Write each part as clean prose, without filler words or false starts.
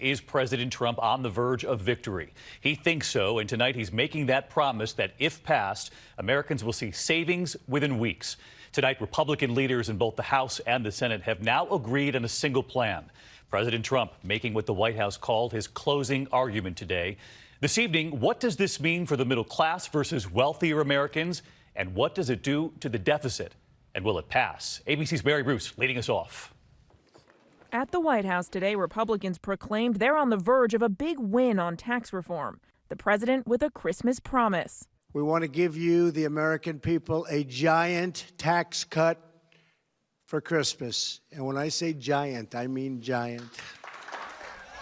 Is President Trump on the verge of victory? He thinks so, and tonight he's making that promise that if passed, Americans will see savings within weeks. Tonight, Republican leaders in both the House and the Senate have now agreed on a single plan. President Trump making what the White House called his closing argument today. This evening, what does this mean for the middle class versus wealthier Americans? And what does it do to the deficit? And will it pass? ABC's Mary Bruce leading us off. At the White House today, Republicans proclaimed they're on the verge of a big win on tax reform. The president with a Christmas promise. We want to give you, the American people, a giant tax cut for Christmas. And when I say giant, I mean giant.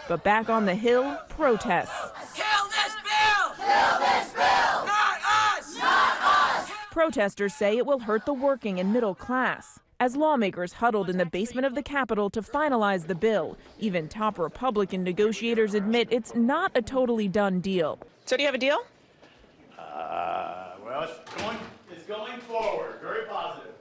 But back on the Hill, protests. Kill this bill! Kill this bill! Not us! Not us! Protesters say it will hurt the working and middle class. As lawmakers huddled in the basement of the Capitol to finalize the bill, even top Republican negotiators admit it's not a totally done deal. So do you have a deal? Well, it's going forward. Very positive.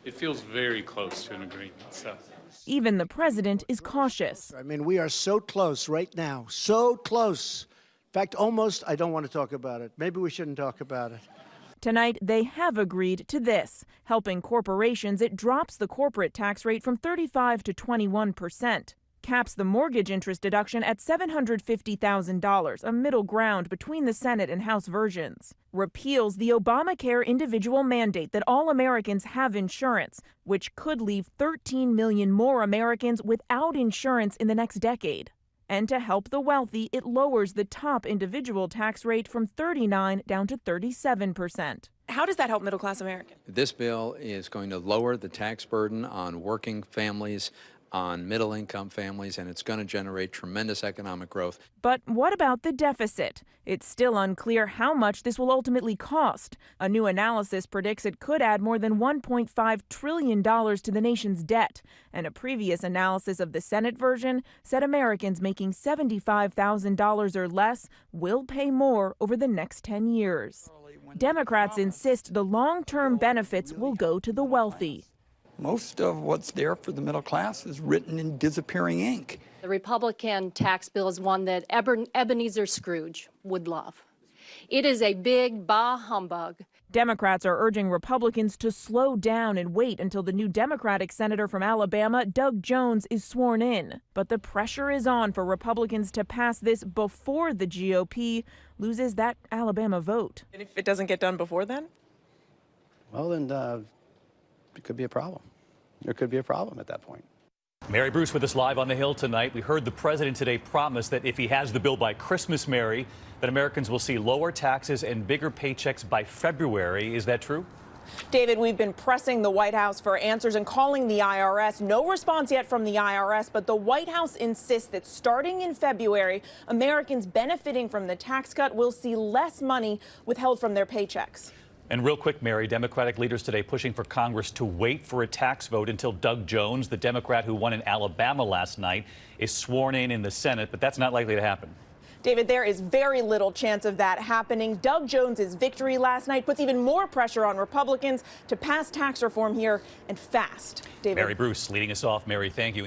It feels very close to an agreement. So. Even the president is cautious. I mean, we are so close right now, so close. In fact, almost, I don't want to talk about it. Maybe we shouldn't talk about it. Tonight, they have agreed to this. Helping corporations, it drops the corporate tax rate from 35 to 21%. Caps the mortgage interest deduction at $750,000, a middle ground between the Senate and House versions. Repeals the Obamacare individual mandate that all Americans have insurance, which could leave 13 million more Americans without insurance in the next decade. And to help the wealthy, it lowers the top individual tax rate from 39 down to 37%. How does that help middle-class Americans? This bill is going to lower the tax burden on working families, on middle-income families, and it's going to generate tremendous economic growth. But what about the deficit? It's still unclear how much this will ultimately cost. A new analysis predicts it could add more than $1.5 trillion to the nation's debt. And a previous analysis of the Senate version said Americans making $75,000 or less will pay more over the next 10 years. Democrats insist the long-term benefits will go to the wealthy. Most of what's there for the middle class is written in disappearing ink. The Republican tax bill is one that Ebenezer Scrooge would love. It is a big bah humbug. Democrats are urging Republicans to slow down and wait until the new Democratic senator from Alabama, Doug Jones, is sworn in. But the pressure is on for Republicans to pass this before the GOP loses that Alabama vote. And if it doesn't get done before then? Well, then it could be a problem. There could be a problem at that point. Mary Bruce with us live on the Hill tonight. We heard the president today promise that if he has the bill by Christmas, Mary, that Americans will see lower taxes and bigger paychecks by February. Is that true? David, we've been pressing the White House for answers and calling the IRS. No response yet from the IRS, but the White House insists that starting in February, Americans benefiting from the tax cut will see less money withheld from their paychecks. And real quick, Mary, Democratic leaders today pushing for Congress to wait for a tax vote until Doug Jones, the Democrat who won in Alabama last night, is sworn in the Senate, but that's not likely to happen. David, there is very little chance of that happening. Doug Jones's victory last night puts even more pressure on Republicans to pass tax reform here and fast. David. Mary Bruce leading us off. Mary, thank you.